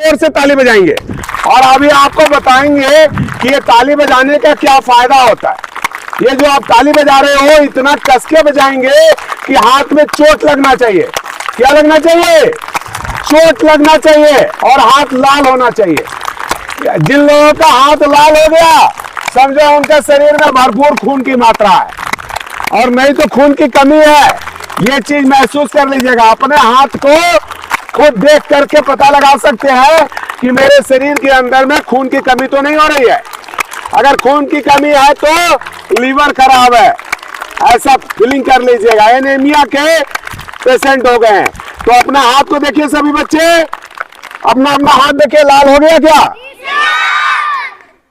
जोर से ताली बजाएंगे और अभी आपको बताएंगे कि ये ताली बजाने का क्या फायदा होता है। ये जो आप ताली बजा रहे हो इतना कस के बजाएंगे कि हाथ में चोट लगना चाहिए। क्या लगना चाहिए? चोट लगना चाहिए और हाथ लाल होना चाहिए। जिन लोगों का हाथ लाल हो गया समझो उनके शरीर में भरपूर खून की मात्रा है और नहीं तो खून की कमी है। ये चीज महसूस कर लीजिएगा। अपने हाथ को खुद देख करके पता लगा सकते हैं कि मेरे शरीर के अंदर में खून की कमी तो नहीं हो रही है। अगर खून की कमी है तो लीवर खराब है, ऐसा फीलिंग कर लीजिएगा। एनीमिया के पेशेंट हो गए हैं। तो अपना हाथ को देखिए सभी बच्चे, अपना अपना हाथ देखिए, लाल हो गया क्या?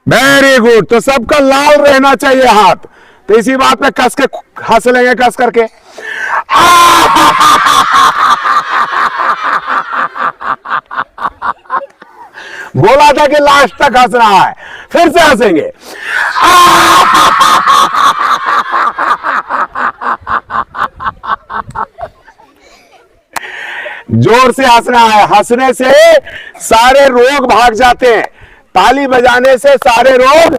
Very good. तो सबका लाल रहना चाहिए हाथ। तो इसी बात पे कस के हंस लेंगे, कस करके। बोला था कि लास्ट तक हंस रहा है, फिर से हंसेंगे। जोर से हंसना है। हंसने से सारे रोग भाग जाते हैं। ताली बजाने से सारे रोग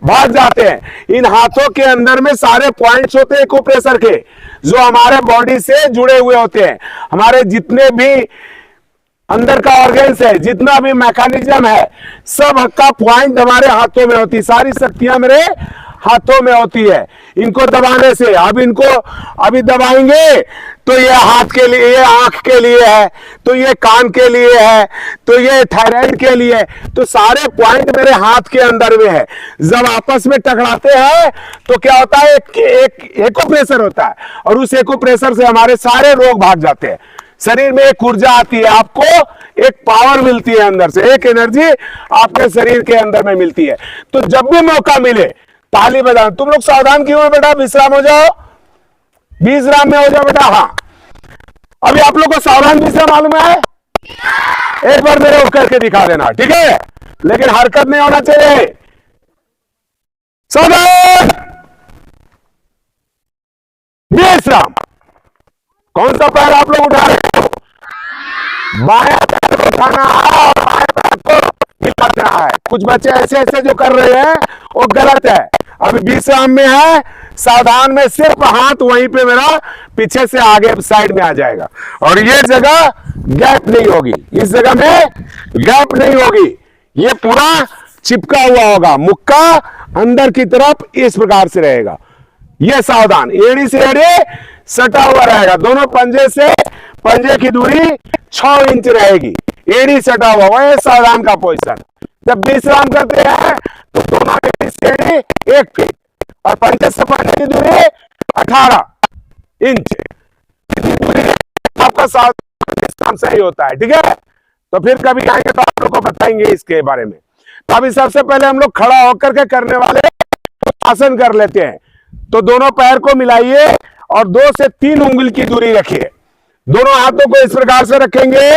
भाग जाते हैं। इन हाथों के अंदर में सारे पॉइंट्स होते हैं एक्यूप्रेशर के, जो हमारे बॉडी से जुड़े हुए होते हैं। हमारे जितने भी अंदर का ऑर्गन्स है, जितना भी मैकेनिज्म है, सब का पॉइंट हमारे हाथों में होती है। सारी शक्तियां मेरे हाथों में होती है। इनको दबाने से, अब इनको अभी दबाएंगे तो ये हाथ के लिए, ये आंख के लिए है, तो ये कान के लिए है, तो ये थायराइड के लिए। तो सारे पॉइंट मेरे हाथ के अंदर में है। जब आपस में टकराते हैं तो क्या होता है? एक एक्यूप्रेशर होता है और उस एक्यूप्रेशर से हमारे सारे रोग भाग जाते हैं। शरीर में एक ऊर्जा आती है, आपको एक पावर मिलती है अंदर से, एक एनर्जी आपके शरीर के अंदर में मिलती है। तो जब भी मौका मिले ताली बजाओ। तुम लोग सावधान क्यों है बेटा? विश्राम हो जाओ, विश्राम में हो जाओ बेटा। हाँ, अभी आप लोग को सावधान विश्राम मालूम है? एक बार मेरे उठ करके दिखा देना, ठीक है? लेकिन हरकत नहीं होना चाहिए। सावधान, विश्राम। कौन सा पैर आप लोग उठा रहे हो? बायां पैर उठाना है और बाएं पैर को हिलाना है। कुछ बच्चे ऐसे ऐसे जो कर रहे हैं वो गलत है। अभी विश्राम में है, सावधान में सिर्फ हाथ वहीं पे मेरा पीछे से आगे साइड में आ जाएगा और ये जगह गैप नहीं होगी। इस जगह में गैप नहीं होगी। ये पूरा चिपका हुआ होगा। मुक्का अंदर की तरफ इस प्रकार से रहेगा। ये सावधान, एड़ी से एड़ी सटा हुआ रहेगा। दोनों पंजे से पंजे की दूरी 6 इंच रहेगी। एड़ी सटा हुआ, वह सावधान का पोजीशन। जब विश्राम करते हैं तो दोनों एड़ी से एड़ी 1 फीट और पंजे से पंजे की दूरी 18 इंच। दूरी आपका सावधान विश्राम सही होता है, ठीक है? तो फिर कभी आएंगे तो आप लोग को बताएंगे इसके बारे में। तो अभी सबसे पहले हम लोग खड़ा होकर के करने वाले आसन कर लेते हैं। तो दोनों पैर को मिलाइए और 2 से 3 उंगली की दूरी रखिए। दोनों हाथों को इस प्रकार से रखेंगे।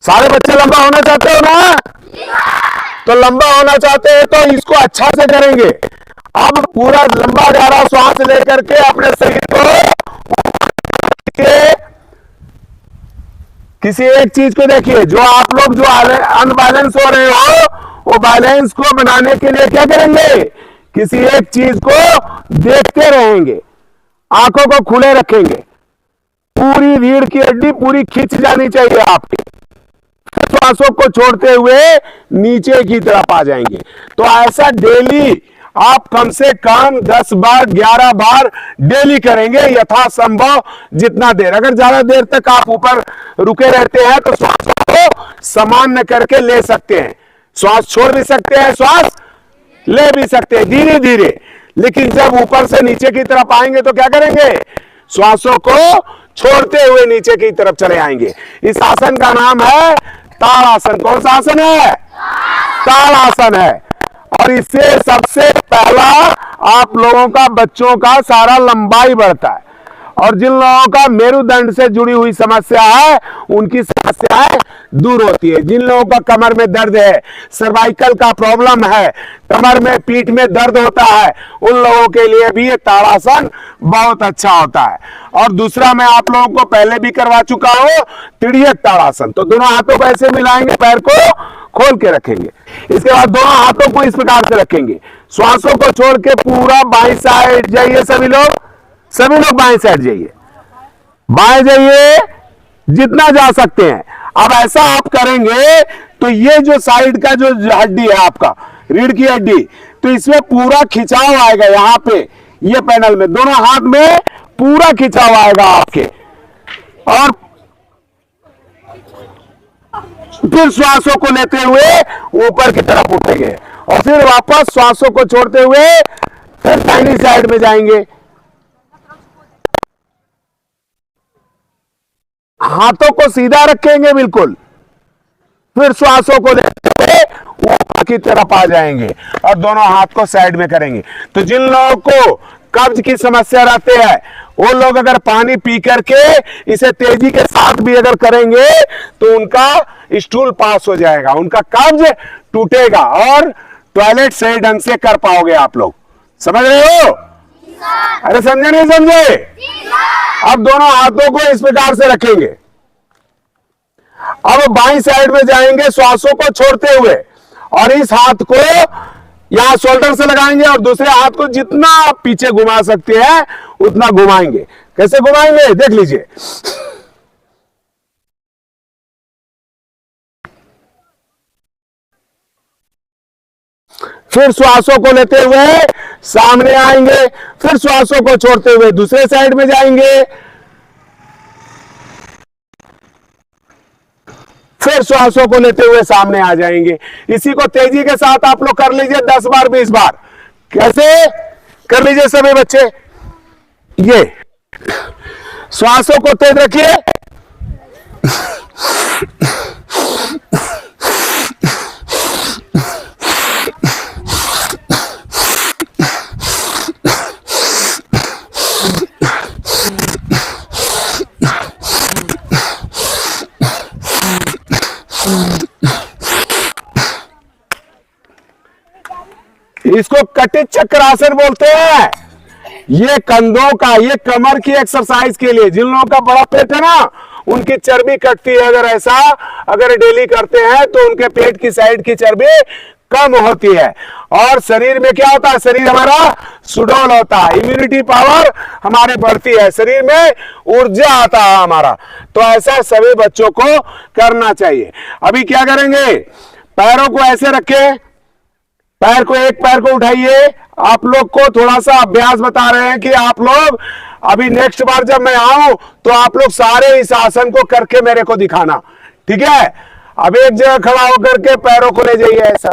सारे बच्चे लंबा होना चाहते हो ना? तो लंबा होना चाहते हैं तो इसको अच्छा से करेंगे। अब पूरा लंबा गहरा श्वास लेकर के अपने शरीर को किसी एक चीज को देखिए। जो आप लोग जो अनबैलेंस हो रहे हो वो बैलेंस को बनाने के लिए क्या करेंगे? किसी एक चीज को देखते रहेंगे, आंखों को खुले रखेंगे। पूरी रीढ़ की हड्डी पूरी खिंच जानी चाहिए आपकी। श्वासों को छोड़ते हुए नीचे की तरफ आ जाएंगे। तो ऐसा डेली आप कम से कम 10 बार 11 बार डेली करेंगे यथासंभव जितना देर। अगर ज्यादा देर तक आप ऊपर रुके रहते हैं तो श्वास को सामान्य करके ले सकते हैं। श्वास छोड़ भी सकते हैं, श्वास ले भी सकते हैं धीरे धीरे। लेकिन जब ऊपर से नीचे की तरफ आएंगे तो क्या करेंगे? श्वासों को छोड़ते हुए नीचे की तरफ चले आएंगे। इस आसन का नाम है ताड़ासन। कौन सा आसन है? ताड़ासन है। और इससे सबसे पहला आप लोगों का, बच्चों का सारा लंबाई बढ़ता है और जिन लोगों का मेरुदंड से जुड़ी हुई समस्या है उनकी समस्याएं दूर होती है। जिन लोगों का कमर में दर्द है, सर्वाइकल का प्रॉब्लम है, कमर में पीठ में दर्द होता है, उन लोगों के लिए भी ये ताड़ासन बहुत अच्छा होता है। और दूसरा मैं आप लोगों को पहले भी करवा चुका हूं, तिड़ियक ताड़ासन। तो दोनों हाथों को ऐसे मिलाएंगे, पैर को खोल के रखेंगे, इसके बाद दोनों हाथों को इस प्रकार से रखेंगे, श्वासों को छोड़ के पूरा बाईं साइड जाइए। सभी लोग बाएं साइड जाइए, बाएं जाइए जितना जा सकते हैं। अब ऐसा आप करेंगे तो ये जो साइड का जो हड्डी है आपका, रीढ़ की हड्डी, तो इसमें पूरा खिंचाव आएगा। यहां पे ये पैनल में दोनों हाथ में पूरा खिंचाव आएगा आपके। और फिर श्वासों को लेते हुए ऊपर की तरफ उठेंगे और फिर वापस श्वासों को छोड़ते हुए फिर दाहिनी साइड में जाएंगे। हाथों को सीधा रखेंगे बिल्कुल, फिर श्वासों को लेते हुए ऊपर की तरफ आ जाएंगे और दोनों हाथ को साइड में करेंगे। तो जिन लोगों को कब्ज की समस्या रहते हैं वो लोग अगर पानी पी करके इसे तेजी के साथ भी अगर करेंगे तो उनका स्टूल पास हो जाएगा, उनका कब्ज टूटेगा और टॉयलेट सही ढंग से कर पाओगे आप लोग। समझ रहे हो? अरे समझे नहीं समझे? अब दोनों हाथों को इस प्रकार से रखेंगे। अब बाईं साइड में जाएंगे श्वासों को छोड़ते हुए और इस हाथ को यहां शोल्डर से लगाएंगे और दूसरे हाथ को जितना आप पीछे घुमा सकते हैं उतना घुमाएंगे। कैसे घुमाएंगे देख लीजिए। फिर श्वासों को लेते हुए सामने आएंगे, फिर श्वासों को छोड़ते हुए दूसरे साइड में जाएंगे, फिर श्वासों को लेते हुए सामने आ जाएंगे। इसी को तेजी के साथ आप लोग कर लीजिए 10 बार 20 बार। कैसे कर लीजिए सभी बच्चे? ये श्वासों को तेज रखिए, इसको कटित चक्रासन बोलते हैं। ये कंधों का, ये कमर की एक्सरसाइज के लिए, जिन लोगों का बड़ा पेट है ना उनकी चर्बी कटती है, अगर डेली करते हैं तो उनके पेट की साइड की चर्बी कम होती है और शरीर में क्या होता है, शरीर हमारा सुडौल होता है, इम्यूनिटी पावर हमारी बढ़ती है, शरीर में ऊर्जा आता है हमारा। तो ऐसा सभी बच्चों को करना चाहिए। अभी क्या करेंगे, पैरों को ऐसे रखें, पैर को, एक पैर को उठाइए। आप लोग को थोड़ा सा अभ्यास बता रहे हैं कि आप लोग अभी नेक्स्ट बार जब मैं आऊं तो आप लोग सारे इस आसन को करके मेरे को दिखाना, ठीक है? अब एक जगह खड़ा होकर के पैरों को ले जाइए ऐसा,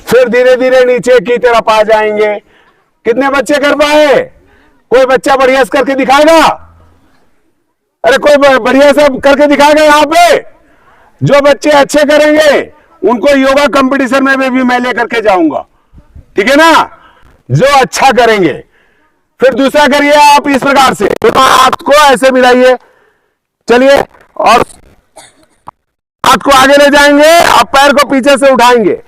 फिर धीरे धीरे नीचे की तरफ आ जाएंगे। कितने बच्चे कर पाए? कोई बच्चा बढ़िया से करके दिखाएगा? अरे कोई बढ़िया से करके दिखाएगा? यहाँ पे जो बच्चे अच्छे करेंगे उनको योगा कंपटीशन में भी मैं लेकर के जाऊंगा, ठीक है ना? जो अच्छा करेंगे। फिर दूसरा करिए आप इस प्रकार से, तो हाथ को ऐसे मिलाइए, चलिए, और हाथ को आगे ले जाएंगे, अब पैर को पीछे से उठाएंगे,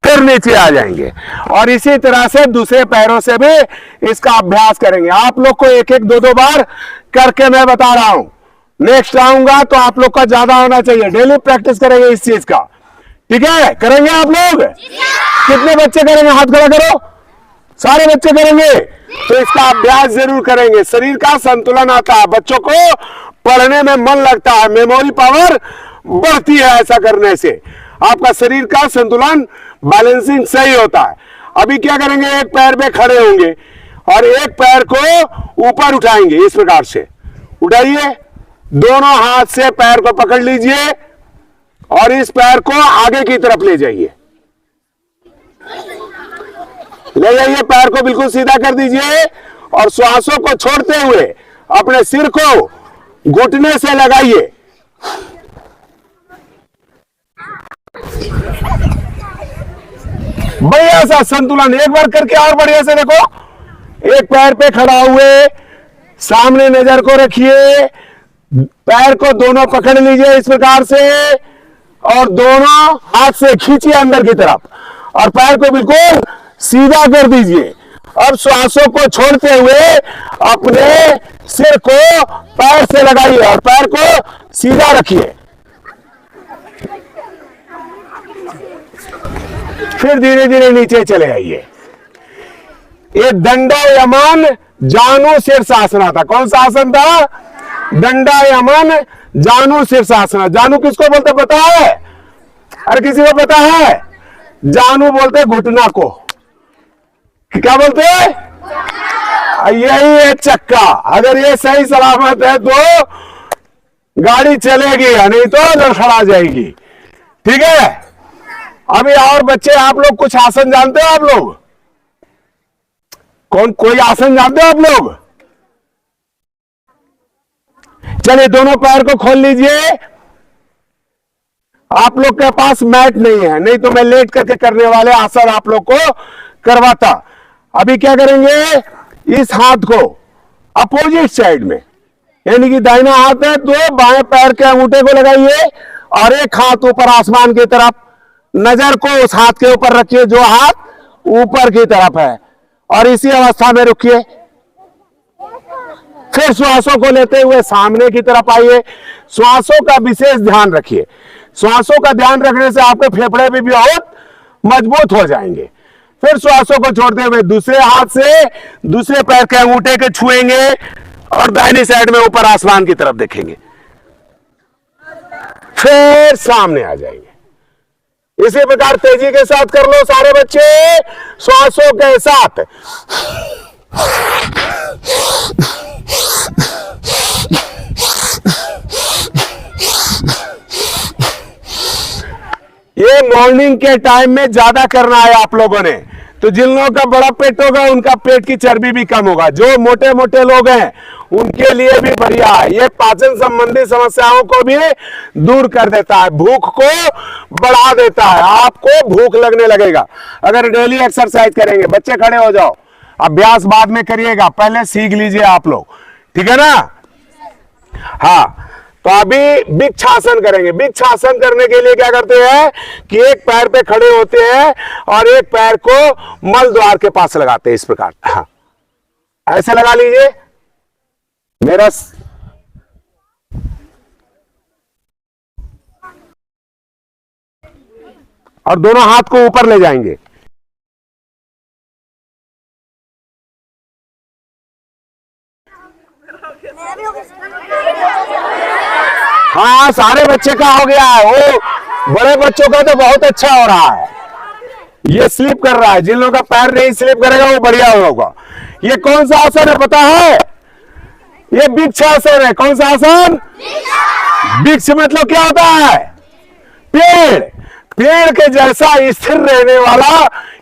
फिर नीचे आ जाएंगे और इसी तरह से दूसरे पैरों से भी इसका अभ्यास करेंगे। आप लोग को एक एक दो दो बार करके मैं बता रहा हूं। नेक्स्ट आऊंगा तो आप लोग का ज्यादा होना चाहिए, डेली प्रैक्टिस करेंगे इस चीज का, ठीक है? करेंगे आप लोग? कितने बच्चे करेंगे? हाथ खड़ा करो। सारे बच्चे करेंगे? तो इसका अभ्यास जरूर करेंगे। शरीर का संतुलन आता है, बच्चों को पढ़ने में मन लगता है, मेमोरी पावर बढ़ती है। ऐसा करने से आपका शरीर का संतुलन, बैलेंसिंग सही होता है। अभी क्या करेंगे, एक पैर पे खड़े होंगे और एक पैर को ऊपर उठाएंगे, इस प्रकार से उठाइए, दोनों हाथ से पैर को पकड़ लीजिए और इस पैर को आगे की तरफ ले जाइए, ले जाइए, पैर को बिल्कुल सीधा कर दीजिए और श्वासों को छोड़ते हुए अपने सिर को घुटने से लगाइए। बढ़िया सा संतुलन, एक बार करके और बढ़िया से देखो। एक पैर पे खड़ा हुए, सामने नजर को रखिए, पैर को दोनों पकड़ लीजिए इस प्रकार से और दोनों हाथ से खींचिए अंदर की तरफ और पैर को बिल्कुल सीधा कर दीजिए। अब श्वासों को छोड़ते हुए अपने सिर को पैर से लगाइए और पैर को सीधा रखिए। फिर धीरे धीरे नीचे चले आइए। ये दंडोयमन जानु शीर्षासन था। कौन सा आसन था? दंडोयमन जानु शीर्षासन। जानु किसको बोलते पता है? अरे किसी को पता है? जानु बोलते घुटना को। क्या बोलते हैं? यही है चक्का। अगर ये सही सलामत है तो गाड़ी चलेगी, नहीं तो लड़खड़ा जाएगी। ठीक है। अभी और बच्चे, आप लोग कुछ आसन जानते हो? आप लोग कोई आसन जानते हो आप लोग? चलिए दोनों पैर को खोल लीजिए। आप लोग के पास मैट नहीं है, नहीं तो मैं लेट करके करने वाले आसन आप लोग को करवाता। अभी क्या करेंगे, इस हाथ को अपोजिट साइड में, यानी कि दाहिना हाथ है तो बाएं पैर के अंगूठे को लगाइए और एक हाथ ऊपर आसमान की तरफ, नजर को उस हाथ के ऊपर रखिए जो हाथ ऊपर की तरफ है और इसी अवस्था में रुकिए। फिर श्वासों को लेते हुए सामने की तरफ आइए। श्वासों का विशेष ध्यान रखिए। श्वासों का ध्यान रखने से आपके फेफड़े भी बहुत मजबूत हो जाएंगे। फिर श्वासों को छोड़ते हुए दूसरे हाथ से दूसरे पैर के अंगूठे के छुएंगे और दाहिनी साइड में ऊपर आसमान की तरफ देखेंगे। फिर सामने आ जाएंगे। इसी प्रकार तेजी के साथ कर लो सारे बच्चे, श्वासों के साथ। ये मॉर्निंग के टाइम में ज्यादा करना है आप लोगों ने, तो जिन लोगों का बड़ा पेट होगा उनका पेट की चर्बी भी कम होगा। जो मोटे मोटे लोग हैं उनके लिए भी बढ़िया है। ये पाचन संबंधी समस्याओं को भी दूर कर देता है, भूख को बढ़ा देता है। आपको भूख लगने लगेगा अगर डेली एक्सरसाइज करेंगे। बच्चे खड़े हो जाओ, अभ्यास बाद में करिएगा, पहले सीख लीजिए आप लोग, ठीक है ना? हाँ, तो अभी वृक्षासन करेंगे। वृक्षासन करने के लिए क्या करते हैं कि एक पैर पे खड़े होते हैं और एक पैर को मल द्वार के पास लगाते हैं इस प्रकार। हाँ, ऐसे लगा लीजिए मेरा। और दोनों हाथ को ऊपर ले जाएंगे। हाँ, सारे बच्चे का हो गया है। वो बड़े बच्चों का तो बहुत अच्छा हो रहा है। ये स्लिप कर रहा है। जिन लोगों का पैर नहीं स्लिप करेगा वो बढ़िया होगा। ये कौन सा आसन है पता है? ये वृक्षासन है। कौन सा आसन? वृक्ष मतलब क्या होता है? पेड़। पेड़ के जैसा स्थिर रहने वाला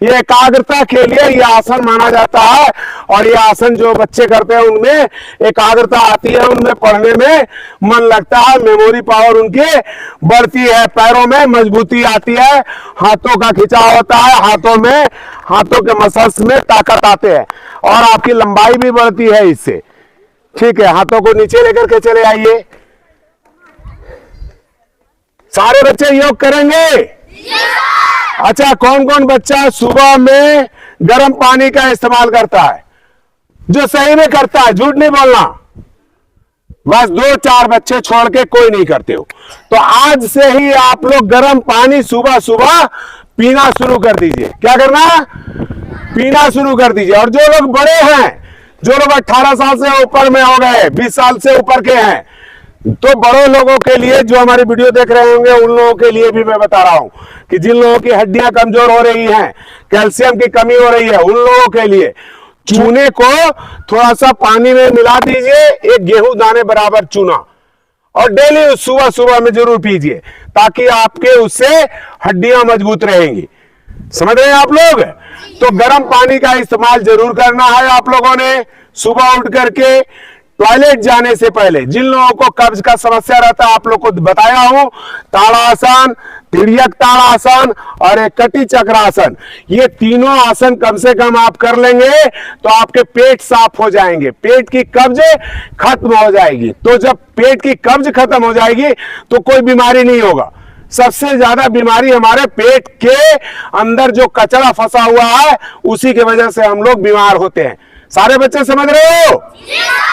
ये एकाग्रता के लिए ये आसन माना जाता है। और ये आसन जो बच्चे करते हैं उनमें एकाग्रता आती है, उनमें पढ़ने में मन लगता है, मेमोरी पावर उनकी बढ़ती है, पैरों में मजबूती आती है, हाथों का खिंचाव होता है, हाथों के मसल्स में ताकत आते हैं और आपकी लंबाई भी बढ़ती है इससे। ठीक है, हाथों को नीचे लेकर के चले आइए। सारे बच्चे योग करेंगे? अच्छा, कौन कौन बच्चा सुबह में गर्म पानी का इस्तेमाल करता है? जो सही में करता है, झूठ नहीं बोलना। बस 2-4 बच्चे छोड़ के कोई नहीं करते हो। तो आज से ही आप लोग गर्म पानी सुबह सुबह पीना शुरू कर दीजिए। क्या करना? पीना शुरू कर दीजिए। और जो लोग बड़े हैं, जो लोग 18 साल से ऊपर में हो गए, 20 साल से ऊपर के हैं, तो बड़ों लोगों के लिए जो हमारी वीडियो देख रहे होंगे उन लोगों के लिए भी मैं बता रहा हूं कि जिन लोगों की हड्डियां कमजोर हो रही हैं, कैल्शियम की कमी हो रही है, उन लोगों के लिए चूने को थोड़ा सा पानी में मिला दीजिए, एक गेहूं दाने बराबर चूना, और डेली सुबह सुबह में जरूर पीजिए ताकि आपके उससे हड्डियां मजबूत रहेंगी। समझ रहे हैं आप लोग? तो गर्म पानी का इस्तेमाल जरूर करना है आप लोगों ने। सुबह उठ करके टॉयलेट जाने से पहले जिन लोगों को कब्ज का समस्या रहता है, आप लोग को बताया हूं, ताड़ासन, तिर्यक ताड़ासन और एक कटी चक्रासन, ये तीनों आसन कम से कम आप कर लेंगे तो आपके पेट साफ हो जाएंगे, पेट की कब्ज खत्म हो जाएगी। तो जब पेट की कब्ज खत्म हो जाएगी तो कोई बीमारी नहीं होगा। सबसे ज्यादा बीमारी हमारे पेट के अंदर जो कचरा फंसा हुआ है उसी की वजह से हम लोग बीमार होते हैं। सारे बच्चे समझ रहे हो?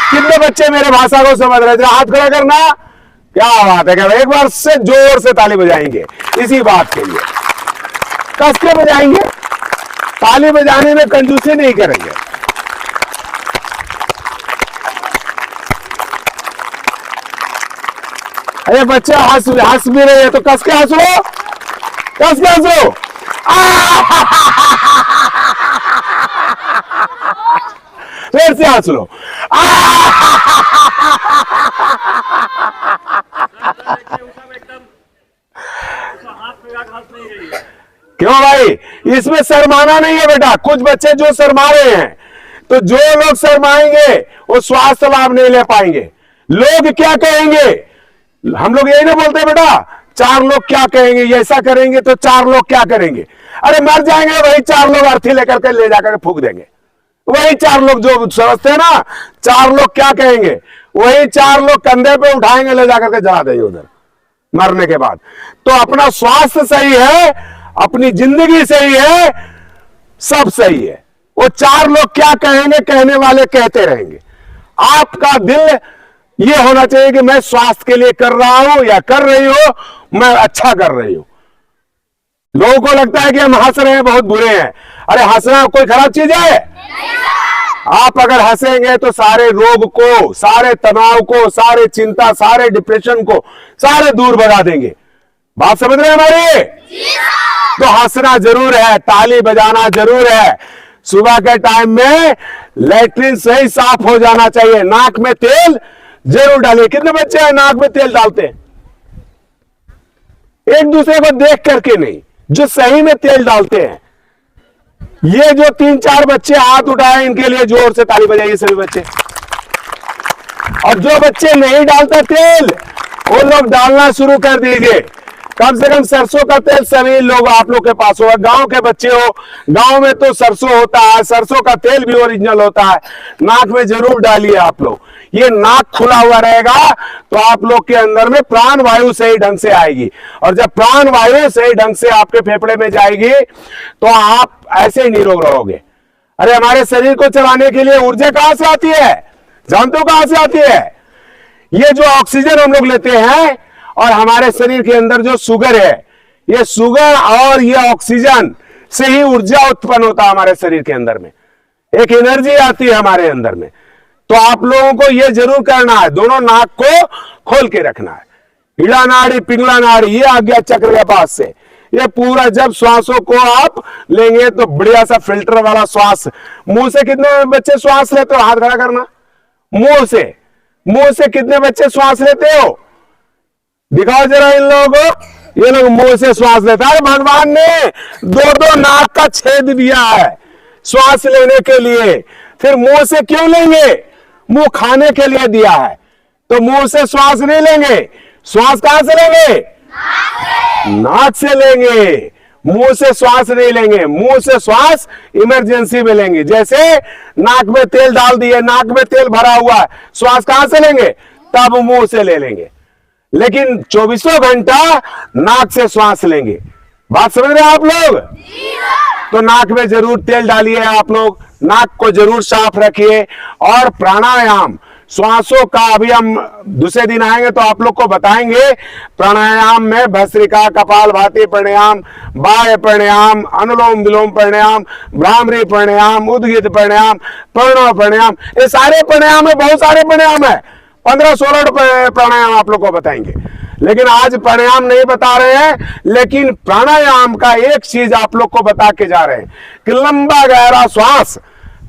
कितने बच्चे मेरे भाषा को समझ रहे थे? हाथ खड़ा करना। क्या बात है, क्या एक बार से जोर से ताली बजाएंगे इसी बात के लिए, कस के बजाएंगे, ताली बजाने में कंजूसी नहीं करेंगे। अरे बच्चे हंस भी रहे हैं तो कस के हंसो, कस के हंसो। फिर से हंस लो। क्यों भाई, इसमें शर्माना नहीं है बेटा। कुछ बच्चे जो शर्मा रहे हैं, तो जो लोग शर्माएंगे वो स्वास्थ्य लाभ नहीं ले पाएंगे। लोग क्या कहेंगे, हम लोग यही ना बोलते बेटा, चार लोग क्या कहेंगे, ये ऐसा करेंगे तो चार लोग क्या करेंगे। अरे मर जाएंगे वही चार लोग, अर्थी लेकर के ले जाकर फूंक देंगे। वही चार लोग जो समझते हैं ना, चार लोग क्या कहेंगे, वही चार लोग कंधे पे उठाएंगे, ले जाकर के जला देंगे उधर मरने के बाद। तो अपना स्वास्थ्य सही है, अपनी जिंदगी सही है, सब सही है। वो चार लोग क्या कहेंगे, कहने वाले कहते रहेंगे। आपका दिल ये होना चाहिए कि मैं स्वास्थ्य के लिए कर रहा हूं या कर रही हो, मैं अच्छा कर रही हूं। लोगों को लगता है कि हम हंस रहे हैं, बहुत बुरे हैं। अरे हंसना कोई खराब चीज है? आप अगर हंसेंगे तो सारे रोग को, सारे तनाव को, सारे चिंता, सारे डिप्रेशन को सारे दूर भगा देंगे। बात समझ रहे हैं हमारी? तो हंसना जरूर है, ताली बजाना जरूर है। सुबह के टाइम में लैट्रिन सही साफ हो जाना चाहिए। नाक में तेल जरूर डालिए। कितने बच्चे हैं नाक में तेल डालते हैं? एक दूसरे को देख करके नहीं, जो सही में तेल डालते हैं। ये जो 3-4 बच्चे हाथ उठाए, इनके लिए जोर से ताली बजाइए सभी बच्चे। और जो बच्चे नहीं डालते तेल, वो लोग डालना शुरू कर दीजिए। कम से कम सरसों का तेल सभी लोग आप लोग के पास होगा। गांव के बच्चे हो, गांव में तो सरसों होता है, सरसों का तेल भी ओरिजिनल होता है। नाक में जरूर डालिए आप लोग। ये नाक खुला हुआ रहेगा तो आप लोग के अंदर में प्राण वायु सही ढंग से आएगी, और जब प्राण वायु सही ढंग से आपके फेफड़े में जाएगी तो आप ऐसे ही निरोग रहोगे। अरे हमारे शरीर को चलाने के लिए ऊर्जा कहां से आती है? जानते हो कहां से आती है? ये जो ऑक्सीजन हम लोग लेते हैं और हमारे शरीर के अंदर जो शुगर है, ये शुगर और ये ऑक्सीजन से ही ऊर्जा उत्पन्न होता है हमारे शरीर के अंदर में। एक एनर्जी आती है हमारे अंदर में। तो आप लोगों को ये जरूर करना है, दोनों नाक को खोल के रखना है। इड़ा नाड़ी, पिंगला नाड़ी, ये आ गया चक्र के पास से। ये पूरा जब श्वासों को आप लेंगे तो बढ़िया सा फिल्टर वाला श्वास। मुंह से कितने बच्चे श्वास लेते हो? हाथ खड़ा करना। मुंह से कितने बच्चे श्वास लेते हो? दिखाओ जरा इन लोगों को। ये लोग मुंह से श्वास लेते हैं। भगवान ने 2-2 नाक का छेद दिया है श्वास लेने के लिए, फिर मुंह से क्यों लेंगे? मुंह खाने के लिए दिया है, तो मुंह से श्वास नहीं लेंगे। श्वास कहां से लेंगे? नाक से लेंगे। मुंह से श्वास नहीं लेंगे। मुंह से श्वास इमरजेंसी में लेंगे। जैसे नाक में तेल डाल दिए, नाक में तेल भरा हुआ है, श्वास कहां से लेंगे? तब मुंह से ले लेंगे। लेकिन 24 घंटा नाक से श्वास लेंगे। बात समझ रहे हैं आप लोग? तो नाक में जरूर तेल डालिए आप लोग, नाक को जरूर साफ रखिए। और प्राणायाम, श्वासों का अभी हम दूसरे दिन आएंगे तो आप लोग को बताएंगे। प्राणायाम में भस्त्रिका, कपालभाति प्राणायाम, बाह्य प्राणायाम, अनुलोम विलोम प्राणायाम, भ्रामरी प्राणायाम, उद्गीत प्राणायाम, प्रणव प्राणायाम, ये सारे प्राणायाम है। बहुत सारे प्राणायाम है, 15-16 प्राणायाम आप लोग को बताएंगे। लेकिन आज प्राणायाम नहीं बता रहे हैं, लेकिन प्राणायाम का एक चीज आप लोग को बता के जा रहे हैं कि लंबा गहरा श्वास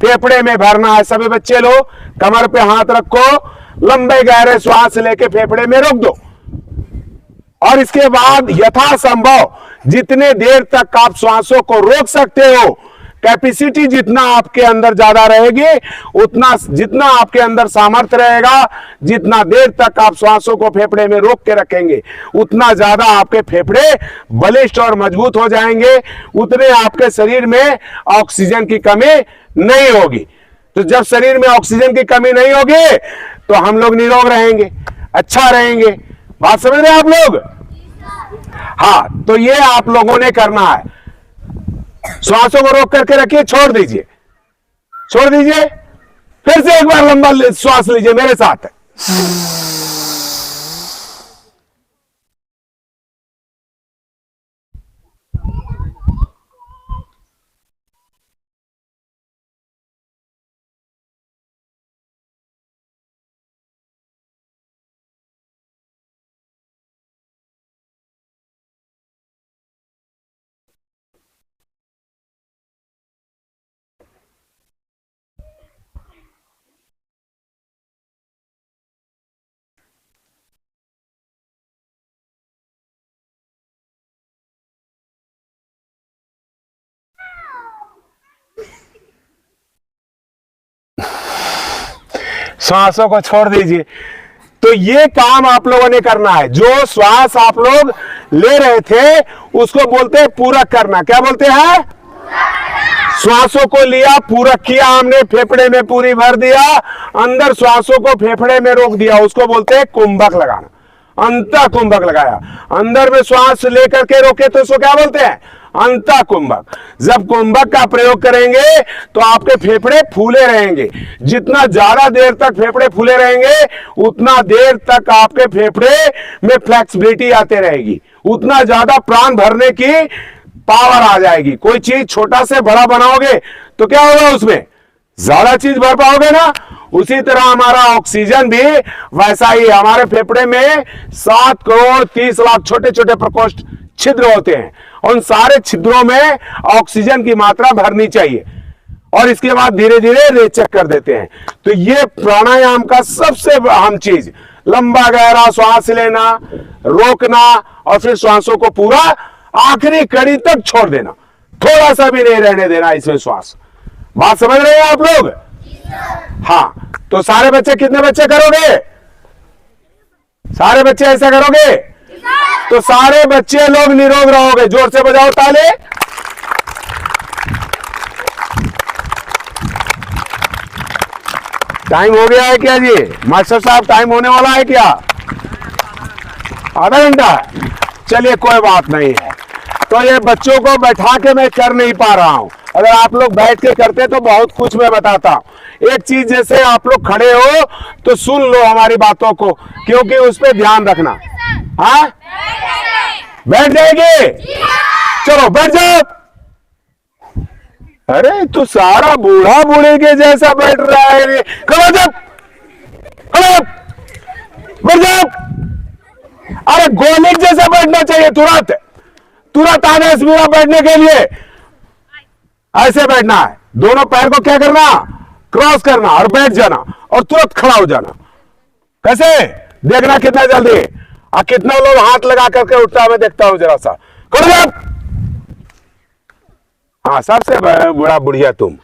फेफड़े में भरना है। सभी बच्चे लोग कमर पे हाथ रखो, लंबे गहरे श्वास लेके फेफड़े में रोक दो, और इसके बाद यथासंभव जितने देर तक आप श्वासों को रोक सकते हो कैपेसिटी जितना आपके अंदर ज्यादा रहेगी, उतना जितना आपके अंदर सामर्थ्य रहेगा, जितना देर तक आप श्वासों को फेफड़े में रोक के रखेंगे, उतना ज्यादा आपके फेफड़े बलिष्ठ और मजबूत हो जाएंगे, उतने आपके शरीर में ऑक्सीजन की कमी नहीं होगी। तो जब शरीर में ऑक्सीजन की कमी नहीं होगी तो हम लोग निरोग रहेंगे, अच्छा रहेंगे। बात समझ रहे हैं आप लोग? हाँ, तो ये आप लोगों ने करना है। श्वासों को रोक करके रखिए, छोड़ दीजिए, छोड़ दीजिए। फिर से एक बार लंबा श्वास लीजिए मेरे साथ। श्वासों को छोड़ दीजिए। तो ये काम आप लोगों ने करना है। जो श्वास आप लोग ले रहे थे उसको बोलते हैं पूरक करना। क्या बोलते हैं? श्वासों को लिया, पूरक किया, हमने फेफड़े में पूरी भर दिया, अंदर श्वासों को फेफड़े में रोक दिया, उसको बोलते हैं कुंभक लगाना। अंतः कुंभक लगाया, अंदर में श्वास लेकर के रोके तो उसको क्या बोलते हैं? अंतः कुंभक। जब कुंभक का प्रयोग करेंगे तो आपके फेफड़े फूले रहेंगे। जितना ज्यादा देर तक फेफड़े फूले रहेंगे उतना देर तक आपके फेफड़े में फ्लेक्सिबिलिटी आते रहेगी, उतना ज्यादा प्राण भरने की पावर आ जाएगी। कोई चीज छोटा से बड़ा बनाओगे तो क्या होगा? उसमें ज्यादा चीज भर पाओगे ना। उसी तरह हमारा ऑक्सीजन भी वैसा ही। हमारे फेफड़े में 7 करोड़ 30 लाख छोटे छोटे प्रकोष्ठ छिद्र होते हैं। उन सारे छिद्रों में ऑक्सीजन की मात्रा भरनी चाहिए और इसके बाद धीरे धीरे रेचक कर देते हैं। तो ये प्राणायाम का सबसे अहम चीज, लंबा गहरा श्वास लेना, रोकना और फिर श्वासों को पूरा आखिरी कड़ी तक छोड़ देना, थोड़ा सा भी नहीं रहने देना इसमें श्वास। बात समझ रहे हैं आप लोग? हाँ, तो सारे बच्चे, कितने बच्चे करोगे? सारे बच्चे ऐसा करोगे तो सारे बच्चे लोग निरोग रहोगे। जोर से बजाओ ताली। टाइम हो गया है क्या जी? मास्टर साहब टाइम होने वाला है क्या? आधा घंटा? चलिए कोई बात नहीं है। तो ये बच्चों को बैठा के मैं कर नहीं पा रहा हूं। अगर आप लोग बैठ के करते तो बहुत कुछ मैं बताता हूं। एक चीज, जैसे आप लोग खड़े हो तो सुन लो हमारी बातों को, क्योंकि उस पर ध्यान रखना। हाँ, बैठ जाएगी? चलो बैठ जाओ। अरे तू सारा बूढ़ा बूढ़े के जैसा बैठ रहा है। खड़ो जब, खड़ो, बैठ जाओ। अरे गोलिक जैसा बैठना चाहिए, तुरंत तुरंत आने स्पीड बैठने के लिए ऐसे बैठना है। दोनों पैर को क्या करना? क्रॉस करना और बैठ जाना और तुरंत खड़ा हो जाना। कैसे? देखना कितना जल्दी। और कितना लोग हाथ लगा करके उठता है मैं देखता हूं जरा सा। खड़ो जाओ। हाँ, सबसे बड़ा बुढ़िया तुम।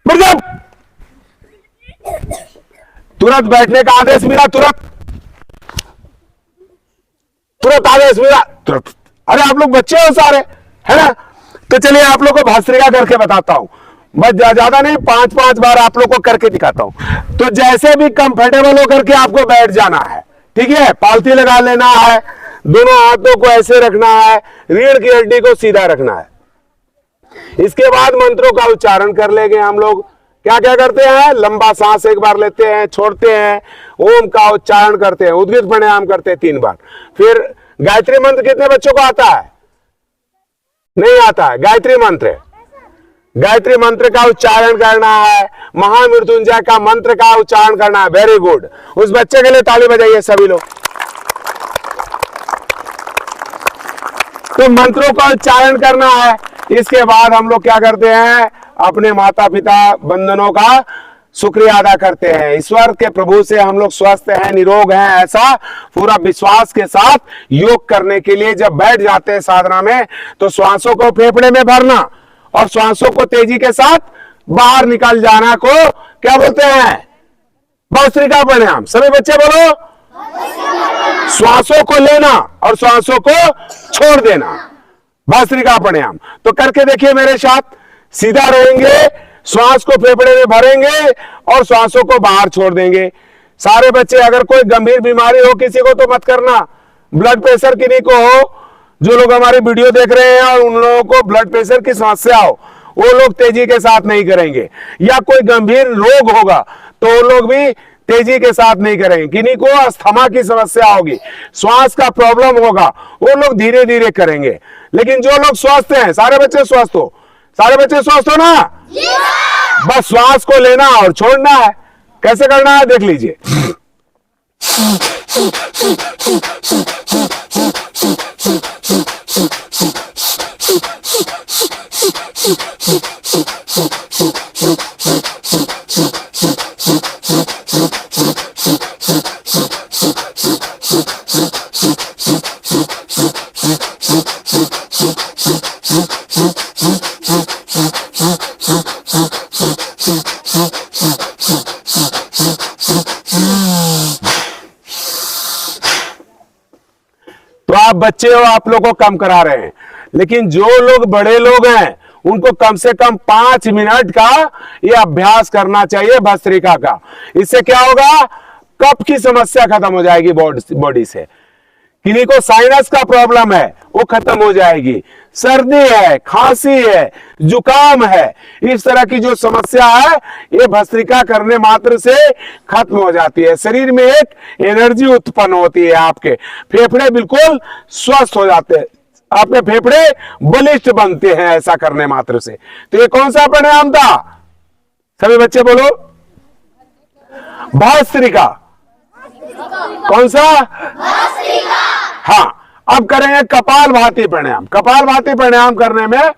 बैठ जाओ। तुरंत बैठने का आदेश मिला, तुरंत तुरंत आदेश मिला, तुरंत। अरे आप लोग बच्चे हो सारे, है ना? तो चलिए आप लोग को भस्त्रिका करके बताता हूं। बस ज्यादा नहीं, 5-5 बार आप लोग को करके दिखाता हूं। तो जैसे भी कंफर्टेबल होकर के आपको बैठ जाना है, ठीक है? पालथी लगा लेना है, दोनों हाथों को ऐसे रखना है, रीढ़ की हड्डी को सीधा रखना है। इसके बाद मंत्रों का उच्चारण कर लेंगे हम लोग। क्या क्या करते हैं? लंबा सांस एक बार लेते हैं, छोड़ते हैं, ओम का उच्चारण करते हैं, उद्गीत प्राणायाम करते हैं 3 बार। फिर गायत्री मंत्र कितने बच्चों को आता है? नहीं आता है। गायत्री मंत्र, गायत्री मंत्र का उच्चारण करना है, महामृत्युंजय का मंत्र का उच्चारण करना है। Very good. उस बच्चे के लिए ताली बजाइए सभी लोग। तो मंत्रों का उच्चारण करना है। इसके बाद हम लोग क्या करते हैं? अपने माता पिता बंधनों का शुक्रिया अदा करते हैं। ईश्वर के प्रभु से हम लोग स्वस्थ हैं, निरोग हैं, ऐसा पूरा विश्वास के साथ योग करने के लिए जब बैठ जाते हैं साधना में, तो श्वासों को फेफड़े में भरना और श्वासों को तेजी के साथ बाहर निकल जाना को क्या बोलते हैं? भस्त्रिका प्राणायाम। सभी बच्चे बोलो, श्वासों को लेना और श्वासों को छोड़ देना, भस्त्रिका प्राणायाम। तो करके देखिए मेरे साथ, सीधा रहेंगे, श्वास को फेफड़े में भरेंगे और श्वासों को बाहर छोड़ देंगे। सारे बच्चे, अगर कोई गंभीर बीमारी हो किसी को तो मत करना, ब्लड प्रेशर किन्हीं को हो, जो लोग हमारी वीडियो देख रहे हैं और उन लोगों को ब्लड प्रेशर की समस्या हो, वो लोग तेजी के साथ नहीं करेंगे, या कोई गंभीर रोग होगा तो वो लोग भी तेजी के साथ नहीं करेंगे। किन्हीं को अस्थमा की समस्या होगी, श्वास का प्रॉब्लम होगा, वो लोग धीरे धीरे करेंगे। लेकिन जो लोग स्वस्थ हैं, सारे बच्चे स्वस्थ हो, सारे बच्चे स्वस्थ हो ना? बस श्वास को लेना और छोड़ना है। कैसे करना है देख लीजिए। तो आप बच्चे हो, आप लोग को कम करा रहे हैं, लेकिन जो लोग बड़े लोग हैं उनको कम से कम 5 मिनट का ये अभ्यास करना चाहिए भस्त्रिका का। इससे क्या होगा? कफ की समस्या खत्म हो जाएगी बॉडी से। किन्हीं को साइनस का प्रॉब्लम है वो खत्म हो जाएगी, सर्दी है, खांसी है, जुकाम है, इस तरह की जो समस्या है ये भस्त्रिका करने मात्र से खत्म हो जाती है। शरीर में एक एनर्जी उत्पन्न होती है, आपके फेफड़े बिल्कुल स्वस्थ हो जाते हैं, आपके फेफड़े बलिष्ठ बनते हैं ऐसा करने मात्र से। तो ये कौन सा प्राणायाम था? सभी बच्चे बोलो, भस्त्रिका। कौन सा? हाँ, अब करेंगे कपालभाति प्राणायाम। कपालभाति प्राणायाम करने में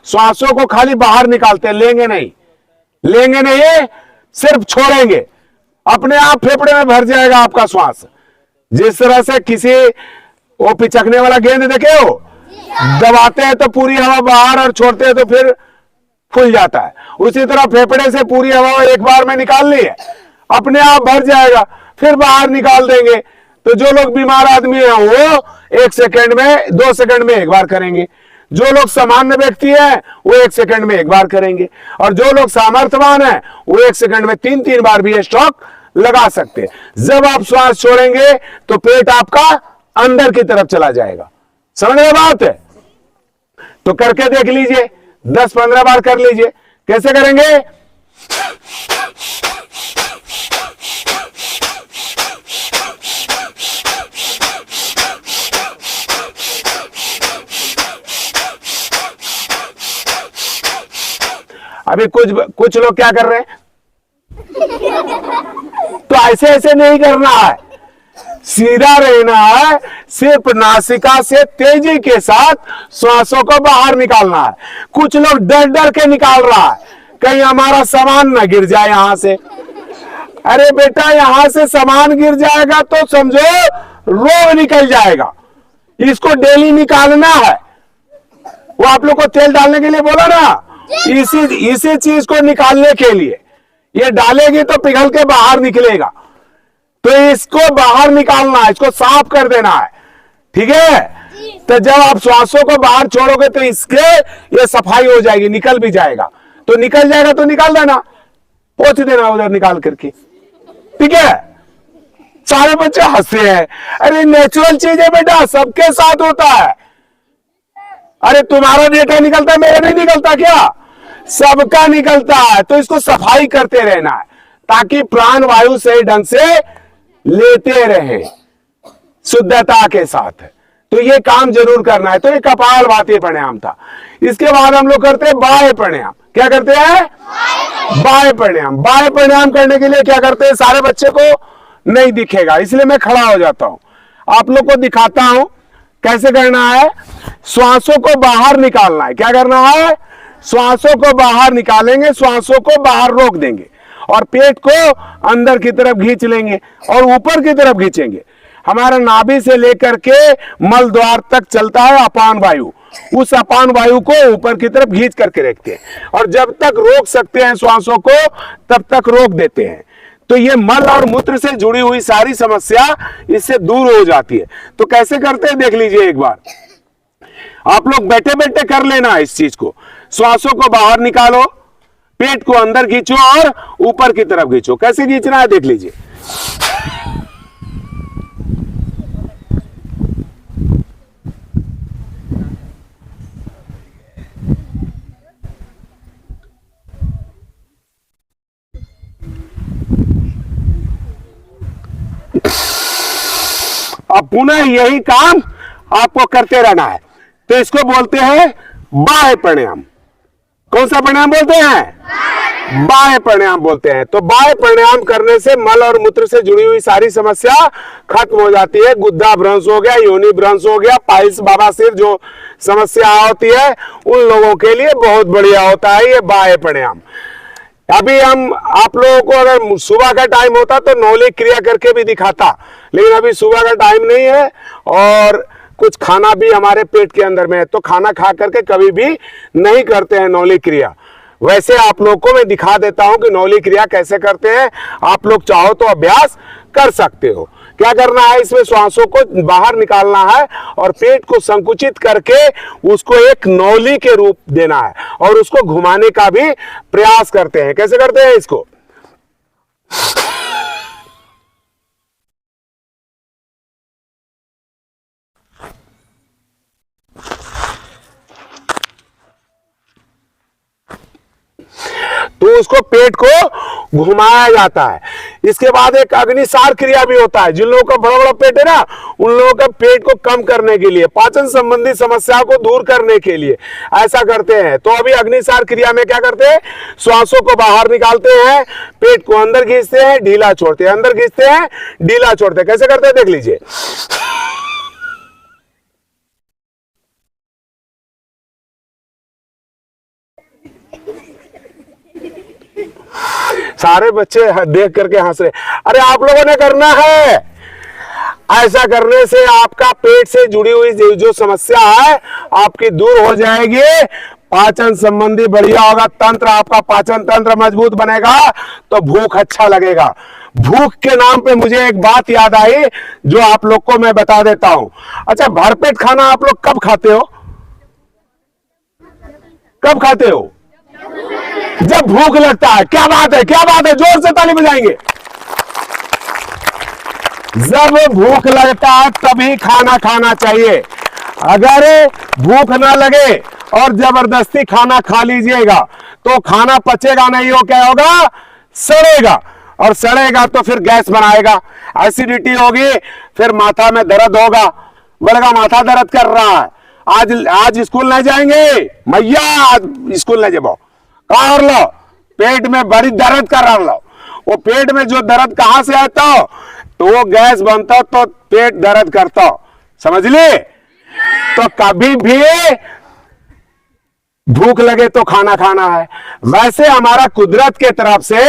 श्वासों को खाली बाहर निकालते हैं, लेंगे नहीं, सिर्फ छोड़ेंगे, अपने आप फेफड़े में भर जाएगा आपका श्वास। जिस तरह से किसी वो पिचकने वाला गेंद देखे हो, दबाते हैं तो पूरी हवा बाहर और छोड़ते हैं तो फिर फूल जाता है, उसी तरह फेफड़े से पूरी हवा एक बार में निकाल ली है, अपने आप भर जाएगा, फिर बाहर निकाल देंगे। तो जो लोग बीमार आदमी हैं वो 1 सेकंड में, 2 सेकंड में एक बार करेंगे। जो लोग सामान्य व्यक्ति हैं वो 1 सेकंड में एक बार करेंगे, और जो लोग सामर्थ्यवान हैं वो 1 सेकंड में 3-3 बार भी स्ट्रोक लगा सकते हैं। जब आप श्वास छोड़ेंगे तो पेट आपका अंदर की तरफ चला जाएगा। समझ में बात है? तो करके देख लीजिए, 10-15 बार कर लीजिए। कैसे करेंगे? अभी कुछ लोग क्या कर रहे हैं, तो ऐसे नहीं करना है, सीधा रहना है, सिर्फ नासिका से तेजी के साथ श्वासों को बाहर निकालना है। कुछ लोग डर के निकाल रहा है, कहीं हमारा सामान ना गिर जाए यहां से। अरे बेटा, यहां से सामान गिर जाएगा तो समझो रोग निकल जाएगा, इसको डेली निकालना है। वो आप लोग को तेल डालने के लिए बोला ना, इसी चीज को निकालने के लिए, ये डालेगी तो पिघल के बाहर निकलेगा, तो इसको बाहर निकालना है, इसको साफ कर देना है, ठीक है? तो जब आप श्वासों को बाहर छोड़ोगे तो इसके ये सफाई हो जाएगी, निकल भी जाएगा। तो निकल जाएगा तो निकाल देना, पोंछ देना उधर निकाल करके, ठीक है? सारे बच्चे हंसते हैं। अरे नेचुरल चीज है बेटा, सबके साथ होता है। अरे तुम्हारा डेटा निकलता है, मेरा नहीं निकलता क्या? सबका निकलता है। तो इसको सफाई करते रहना है ताकि प्राण वायु सही ढंग से लेते रहे शुद्धता के साथ। तो ये काम जरूर करना है। तो ये कपालभाति प्राणायाम था। इसके बाद हम लोग करते हैं बाह्य प्राणायाम। क्या करते हैं? बाह्य प्राणायाम। बाह्य प्राणायाम करने के लिए क्या करते हैं? सारे बच्चे को नहीं दिखेगा इसलिए मैं खड़ा हो जाता हूं, आप लोग को दिखाता हूं कैसे करना है। श्वासों को बाहर निकालना है। क्या करना है? श्वासों को बाहर निकालेंगे, श्वासों को बाहर रोक देंगे और पेट को अंदर की तरफ खींच लेंगे और ऊपर की तरफ खींचेंगे। हमारा नाभि से लेकर के मल द्वार तक चलता है अपान वायु उस अपान वायु को ऊपर की तरफ खींच करके रखते हैं और जब तक रोक सकते हैं श्वासों को तब तक रोक देते हैं। तो ये मल और मूत्र से जुड़ी हुई सारी समस्या इससे दूर हो जाती है। तो कैसे करते हैं देख लीजिए एक बार, आप लोग बैठे बैठे कर लेना इस चीज को। श्वासों को बाहर निकालो, पेट को अंदर खींचो और ऊपर की तरफ खींचो। कैसे खींचना है देख लीजिए। अब पुनः यही काम आपको करते रहना है। तो इसको बोलते हैं बाह्य प्राणायाम। कौन सा प्राणायाम बोलते हैं? बाह्य प्राणायाम बोलते हैं। तो बाह्य प्राणायाम करने से मल और मूत्र से जुड़ी हुई सारी समस्या खत्म हो जाती है। गुद्दा भ्रंश हो गया, योनि भ्रंश हो गया, पाइल्स बवासीर जो समस्या होती है उन लोगों के लिए बहुत बढ़िया होता है ये बाह्य प्राणायाम। अभी हम आप लोगों को अगर सुबह का टाइम होता तो नौलिक क्रिया करके भी दिखाता, लेकिन अभी सुबह का टाइम नहीं है और कुछ खाना भी हमारे पेट के अंदर में है, तो खाना खा करके कभी भी नहीं करते हैं नौलिक क्रिया। वैसे आप लोग को मैं दिखा देता हूं कि नौलिक क्रिया कैसे करते हैं। आप लोग चाहो तो अभ्यास कर सकते हो। क्या करना है, इसमें श्वासों को बाहर निकालना है और पेट को संकुचित करके उसको एक नौली के रूप देना है और उसको घुमाने का भी प्रयास करते हैं। कैसे करते हैं इसको? तो उसको पेट को घुमाया जाता है। इसके बाद एक अग्निसार क्रिया भी होता है। जिन लोगों का बड़ा बड़ा पेट है ना, उन लोगों का पेट को कम करने के लिए, पाचन संबंधी समस्या को दूर करने के लिए ऐसा करते हैं। तो अभी अग्निसार क्रिया में क्या करते हैं, श्वासों को बाहर निकालते हैं, पेट को अंदर खींचते हैं, ढीला छोड़ते हैं, अंदर खींचते हैं, ढीला छोड़ते हैं। कैसे करते हैं देख लीजिए। सारे बच्चे देख करके हंस रहे। अरे आप लोगों ने करना है। ऐसा करने से आपका पेट से जुड़ी हुई जो समस्या है आपकी दूर हो जाएगी। पाचन संबंधी बढ़िया होगा तंत्र, आपका पाचन तंत्र मजबूत बनेगा तो भूख अच्छा लगेगा। भूख के नाम पे मुझे एक बात याद आई जो आप लोग को मैं बता देता हूं। अच्छा, भरपेट खाना आप लोग कब खाते हो? कब खाते हो? जब भूख लगता है। क्या बात है, क्या बात है, जोर से ताली बजाएंगे। जब भूख लगता है तभी खाना खाना चाहिए। अगर भूख ना लगे और जबरदस्ती खाना खा लीजिएगा तो खाना पचेगा नहीं, हो क्या होगा, सड़ेगा, और सड़ेगा तो फिर गैस बनाएगा, एसिडिटी होगी, फिर माथा में दर्द होगा। बोलेगा माथा दर्द कर रहा है, आज स्कूल नहीं जाएंगे मैया, आज स्कूल नहीं जाओ, कर लो, पेट में बड़ी दर्द कर रहा लो। वो पेट में जो दर्द कहां से आता हो, तो वो गैस बनता तो पेट दर्द करता, समझ लिए। तो कभी भी भूख लगे तो खाना खाना है। वैसे हमारा कुदरत के तरफ से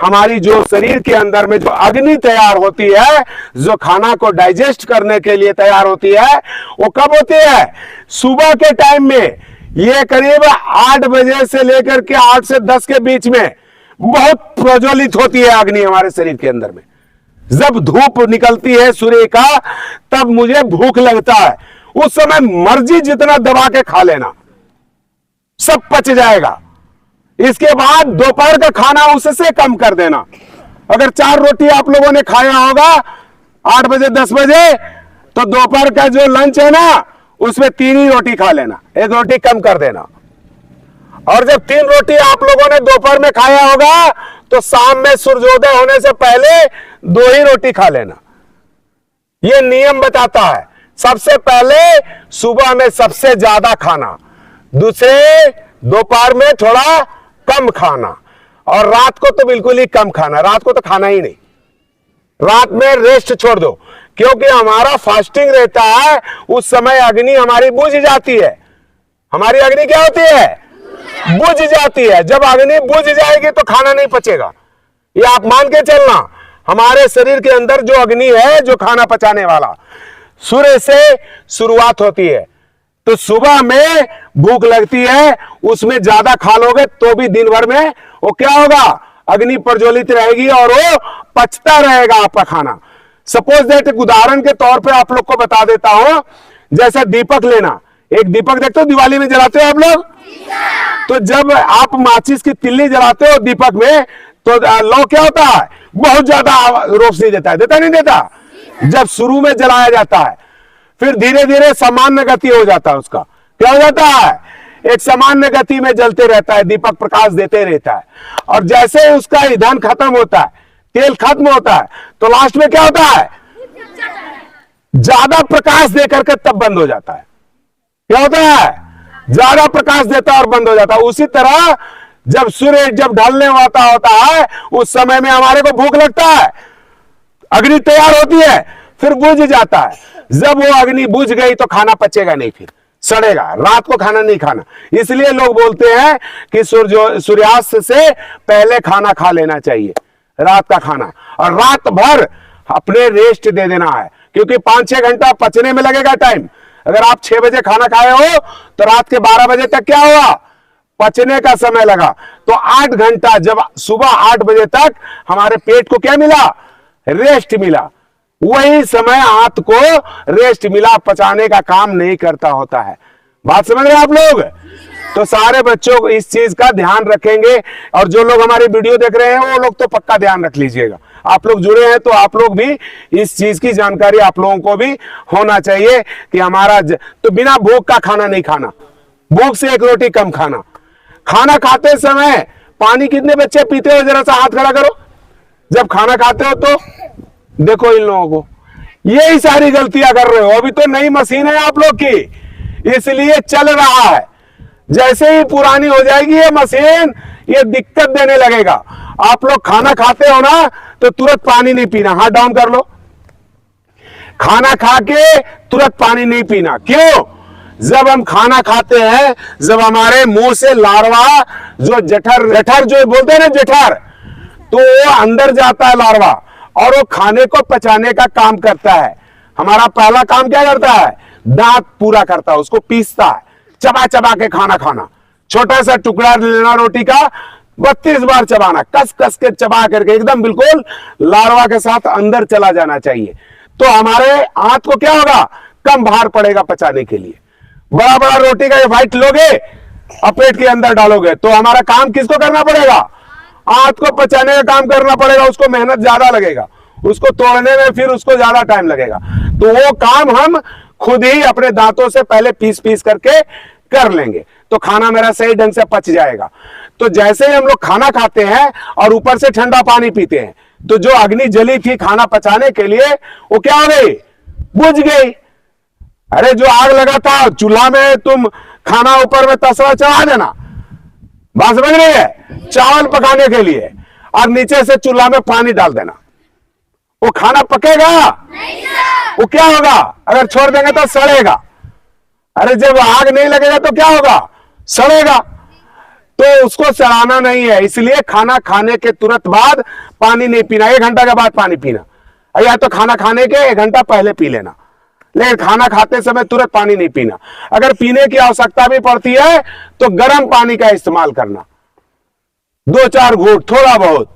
हमारी जो शरीर के अंदर में जो अग्नि तैयार होती है, जो खाना को डाइजेस्ट करने के लिए तैयार होती है, वो कब होती है? सुबह के टाइम में। ये करीब 8 बजे से लेकर के 8 से 10 के बीच में बहुत प्रज्वलित होती है अग्नि हमारे शरीर के अंदर में। जब धूप निकलती है सूर्य का तब मुझे भूख लगता है। उस समय मर्जी जितना दबा के खा लेना, सब पच जाएगा। इसके बाद दोपहर का खाना उससे कम कर देना। अगर 4 रोटी आप लोगों ने खाया होगा 8 बजे 10 बजे, तो दोपहर का जो लंच है ना उसमें 3 ही रोटी खा लेना, 1 रोटी कम कर देना। और जब 3 रोटी आप लोगों ने दोपहर में खाया होगा तो शाम में सूर्योदय होने से पहले 2 ही रोटी खा लेना। यह नियम बताता है। सबसे पहले सुबह में सबसे ज्यादा खाना, दूसरे दोपहर में थोड़ा कम खाना, और रात को तो बिल्कुल ही कम खाना। रात को तो खाना ही नहीं, रात में रेस्ट छोड़ दो, क्योंकि हमारा फास्टिंग रहता है। उस समय अग्नि हमारी बुझ जाती है। हमारी अग्नि क्या होती है? बुझ जाती है। जब अग्नि बुझ जाएगी तो खाना नहीं पचेगा। ये आप मान के चलना। हमारे शरीर के अंदर जो अग्नि है, जो खाना पचाने वाला, सूर्य से शुरुआत होती है, तो सुबह में भूख लगती है, उसमें ज्यादा खा लोगे तो भी दिन भर में वो क्या होगा, अग्नि प्रज्वलित रहेगी और वो पचता रहेगा आपका खाना। सपोज दैट एक उदाहरण के तौर पे आप लोग को बता देता हूं, जैसे दीपक लेना, एक दीपक देखते हो दिवाली में जलाते हो आप लोग, तो जब आप माचिस की तिल्ली जलाते हो दीपक में तो लो क्या होता है, बहुत ज्यादा रोशनी देता है, देता नहीं देता? जब शुरू में जलाया जाता है, फिर धीरे धीरे सामान्य गति हो जाता है, उसका क्या हो जाता है, एक सामान्य गति में जलते रहता है, दीपक प्रकाश देते रहता है। और जैसे उसका ईंधन खत्म होता है, तेल खत्म होता है, तो लास्ट में क्या होता है, ज्यादा प्रकाश देकर के तब बंद हो जाता है। क्या होता है, ज्यादा प्रकाश देता है और बंद हो जाता है। उसी तरह जब सूर्य जब ढलने वाला होता है, उस समय में हमारे को भूख लगता है, अग्नि तैयार होती है, फिर बुझ जाता है। जब वो अग्नि बुझ गई तो खाना पचेगा नहीं, फिर सड़ेगा। रात को खाना नहीं खाना, इसलिए लोग बोलते हैं कि सूर्यास्त से पहले खाना खा लेना चाहिए, रात का खाना, और रात भर अपने रेस्ट दे देना है, क्योंकि 5-6 घंटा पचने में लगेगा टाइम। अगर आप 6 बजे खाना खाए हो तो रात के 12 बजे तक क्या हुआ, पचने का समय लगा। तो 8 घंटा, जब सुबह 8 बजे तक हमारे पेट को क्या मिला, रेस्ट मिला, वही समय हाथ को रेस्ट मिला, पचाने का काम नहीं करता होता है। बात समझ रहे हैं आप लोग? तो सारे बच्चों को इस चीज का ध्यान रखेंगे, और जो लोग हमारी वीडियो देख रहे हैं वो लोग तो पक्का ध्यान रख लीजिएगा। आप लोग जुड़े हैं तो आप लोग भी इस चीज की जानकारी आप लोगों को भी होना चाहिए कि हमारा तो बिना भूख का खाना नहीं खाना, भूख से 1 रोटी कम खाना। खाना खाते समय पानी कितने बच्चे पीते हो, जरा सा हाथ खड़ा करो जब खाना खाते हो। तो देखो इन लोगों को, यही सारी गलतियां कर रहे हो। अभी तो नई मशीन है आप लोग की, इसलिए चल रहा है। जैसे ही पुरानी हो जाएगी ये मशीन, ये दिक्कत देने लगेगा। आप लोग खाना खाते हो ना तो तुरंत पानी नहीं पीना, हाथ डाउन कर लो। खाना खा के तुरंत पानी नहीं पीना। क्यों? जब हम खाना खाते हैं, जब हमारे मुंह से लार्वा जो जठर जो बोलते हैं ना जठर, तो वो अंदर जाता है लार्वा, और वो खाने को पचाने का काम करता है। हमारा पहला काम क्या करता है, दांत पूरा करता है, उसको पीसता है, चबा चबा के खाना खाना। छोटा सा टुकड़ा लेना रोटी का, 32 बार चबाना, कस कस के चबा करके एकदम बिल्कुल लार्वा के साथ अंदर चला जाना चाहिए। तो हमारे हाथ को क्या होगा, कम भार पड़ेगा पचाने के लिए। बड़ा बड़ा रोटी का ये फाइट लोगे और पेट के अंदर डालोगे तो हमारा काम किसको करना पड़ेगा, हाथ को पचाने का काम करना पड़ेगा। उसको मेहनत ज्यादा लगेगा, उसको तोड़ने में फिर उसको ज्यादा टाइम लगेगा। तो वो काम हम खुद ही अपने दांतों से पहले पीस पीस करके कर लेंगे, तो खाना मेरा सही ढंग से पच जाएगा। तो जैसे ही हम लोग खाना खाते हैं और ऊपर से ठंडा पानी पीते हैं, तो जो अग्नि जली थी खाना पचाने के लिए, वो क्या हो गई, बुझ गई। अरे जो आग लगा था चूल्हा में, तुम खाना ऊपर में तसला चढ़ा देना, बात समझ रही है, चावल पकाने के लिए, और नीचे से चूल्हा में पानी डाल देना, वो खाना पकेगा नहीं? वो क्या होगा, अगर छोड़ देंगे तो सड़ेगा। अरे जब आग नहीं लगेगा तो क्या होगा, सड़ेगा। तो उसको सड़ाना नहीं है, इसलिए खाना खाने के तुरंत बाद पानी नहीं पीना, 1 घंटा के बाद पानी पीना, या तो खाना खाने के 1 घंटा पहले पी लेना, लेकिन खाना खाते समय तुरंत पानी नहीं पीना। अगर पीने की आवश्यकता भी पड़ती है तो गर्म पानी का इस्तेमाल करना, 2-4 घूंट थोड़ा बहुत।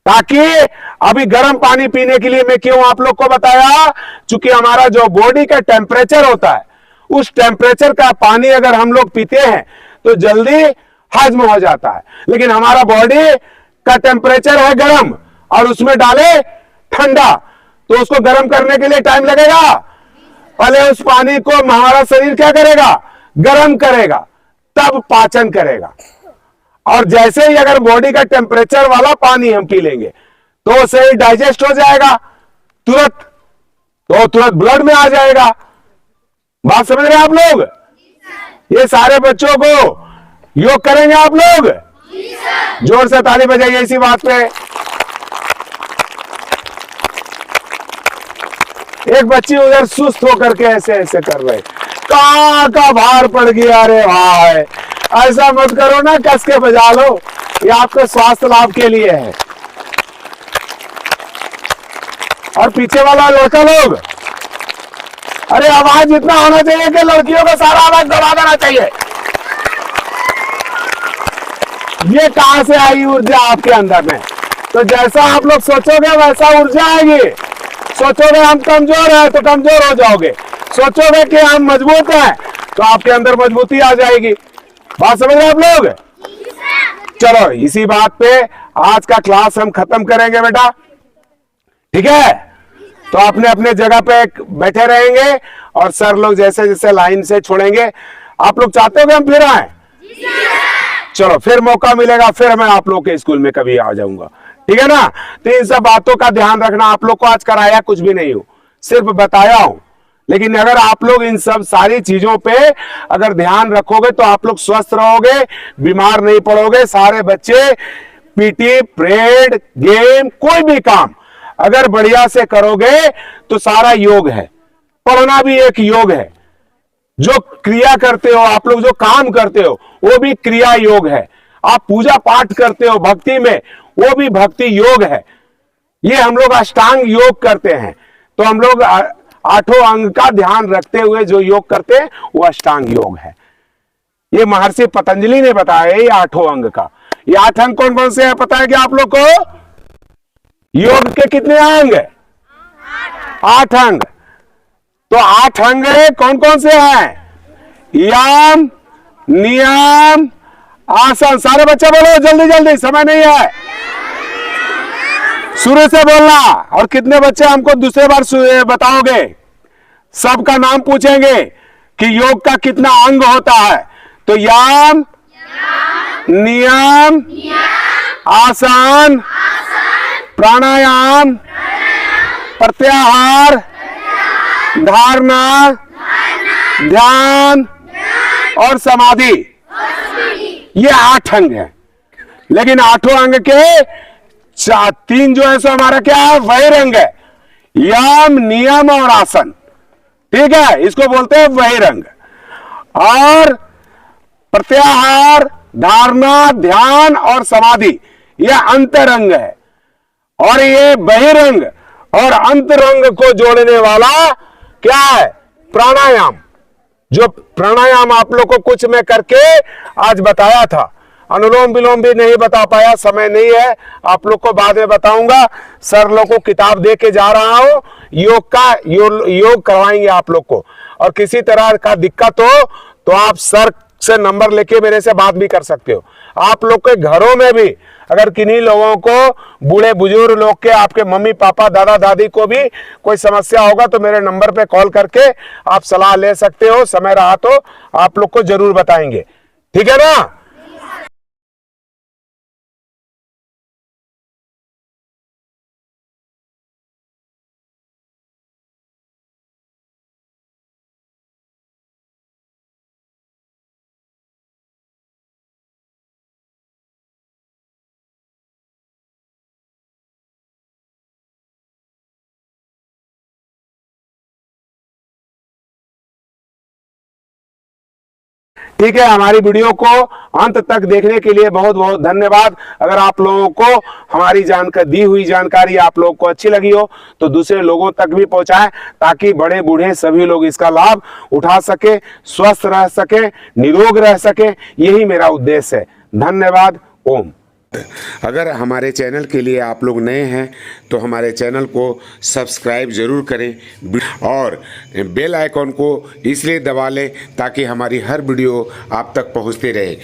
ताकि अभी गर्म पानी पीने के लिए मैं क्यों आप लोग को बताया, क्योंकि हमारा जो बॉडी का टेम्परेचर होता है, उस टेम्परेचर का पानी अगर हम लोग पीते हैं तो जल्दी हजम हो जाता है। लेकिन हमारा बॉडी का टेम्परेचर है गर्म और उसमें डाले ठंडा, तो उसको गर्म करने के लिए टाइम लगेगा। पहले उस पानी को हमारा शरीर क्या करेगा, गर्म करेगा, तब पाचन करेगा। और जैसे ही अगर बॉडी का टेम्परेचर वाला पानी हम पी लेंगे तो सही डाइजेस्ट हो जाएगा तुरंत, तो तुरंत ब्लड में आ जाएगा। बात समझ रहे हैं आप लोग? ये सारे बच्चों को योग करेंगे आप लोग, जोर से ताली बजाइए इसी बात पे। एक बच्ची उधर सुस्त होकर के ऐसे ऐसे कर रहे, कहां का भार पड़ गया, अरे भाई ऐसा मत करो ना, कस के बजा लो, ये आपके स्वास्थ्य लाभ के लिए है। और पीछे वाला लड़का लोग अरे आवाज इतना होना चाहिए कि लड़कियों का सारा आवाज दबा देना चाहिए। ये कहां से आई ऊर्जा आपके अंदर में? तो जैसा आप लोग सोचोगे वैसा ऊर्जा आएगी। सोचोगे हम कमजोर हैं तो कमजोर हो जाओगे, सोचोगे कि हम मजबूत हैं तो आपके अंदर मजबूती आ जाएगी। बात समझ रहे आप लोग? चलो इसी बात पे आज का क्लास हम खत्म करेंगे बेटा, ठीक है? तो अपने अपने जगह पे बैठे रहेंगे और सर लोग जैसे जैसे लाइन से छोड़ेंगे। आप लोग चाहते हो कि हम फिर आए? चलो फिर मौका मिलेगा, फिर मैं आप लोग के स्कूल में कभी आ जाऊंगा, ठीक है ना? तो इन सब बातों का ध्यान रखना। आप लोग को आज कराया कुछ भी नहीं हूं, सिर्फ बताया हूं, लेकिन अगर आप लोग इन सब सारी चीजों पे अगर ध्यान रखोगे तो आप लोग स्वस्थ रहोगे, बीमार नहीं पड़ोगे। सारे बच्चे पीटी, परेड, गेम, कोई भी काम अगर बढ़िया से करोगे तो सारा योग है। पढ़ना भी एक योग है। जो क्रिया करते हो आप लोग, जो काम करते हो वो भी क्रिया योग है। आप पूजा पाठ करते हो भक्ति में, वो भी भक्ति योग है। ये हम लोग अष्टांग योग करते हैं। तो हम लोग 8 अंग का ध्यान रखते हुए जो योग करते हैं वो अष्टांग योग है। ये महर्षि पतंजलि ने बताया ये 8 अंग का। ये 8 अंग कौन कौन से है पता है क्या आप लोग को? योग के कितने अंग? 8 अंग। तो 8 अंग कौन कौन से हैं? यम, नियम, आसन। सारे बच्चे बोलो जल्दी जल्दी, समय नहीं है, शुरू से बोलना। और कितने बच्चे हमको दूसरे बार बताओगे? सबका नाम पूछेंगे कि योग का कितना अंग होता है। तो यम, नियम, आसन, प्राणायाम, प्रत्याहार, धारणा, ध्यान और समाधि। ये 8 अंग है। लेकिन 8 अंग के 3 जो है सो हमारा क्या है? बहिरंग है। यम, नियम और आसन, ठीक है? इसको बोलते हैं बहिरंग। और प्रत्याहार, धारणा, ध्यान और समाधि यह अंतरंग है। और ये बहिरंग और अंतरंग को जोड़ने वाला क्या है? प्राणायाम। जो प्राणायाम आप लोग को कुछ मैं करके आज बताया था। अनुलोम विलोम भी नहीं बता पाया, समय नहीं है, आप लोग को बाद में बताऊंगा। सर लोग को किताब दे के जा रहा हूं, योग का योग करवाएंगे आप लोग को। और किसी तरह का दिक्कत हो तो आप सर से नंबर लेके मेरे से बात भी कर सकते हो। आप लोग के घरों में भी अगर किन्हीं लोगों को, बूढ़े बुजुर्ग लोग के, आपके मम्मी पापा, दादा दादी को भी कोई समस्या होगा तो मेरे नंबर पे कॉल करके आप सलाह ले सकते हो। समय रहा तो आप लोग को जरूर बताएंगे, ठीक है ना? ठीक है, हमारी वीडियो को अंत तक देखने के लिए बहुत बहुत धन्यवाद। अगर आप लोगों को हमारी दी हुई जानकारी आप लोगों को अच्छी लगी हो तो दूसरे लोगों तक भी पहुंचाएं, ताकि बड़े बूढ़े सभी लोग इसका लाभ उठा सके, स्वस्थ रह सके, निरोग रह सके। यही मेरा उद्देश्य है। धन्यवाद। ओम। अगर हमारे चैनल के लिए आप लोग नए हैं तो हमारे चैनल को सब्सक्राइब ज़रूर करें और बेल आइकॉन को इसलिए दबा लें ताकि हमारी हर वीडियो आप तक पहुंचती रहे।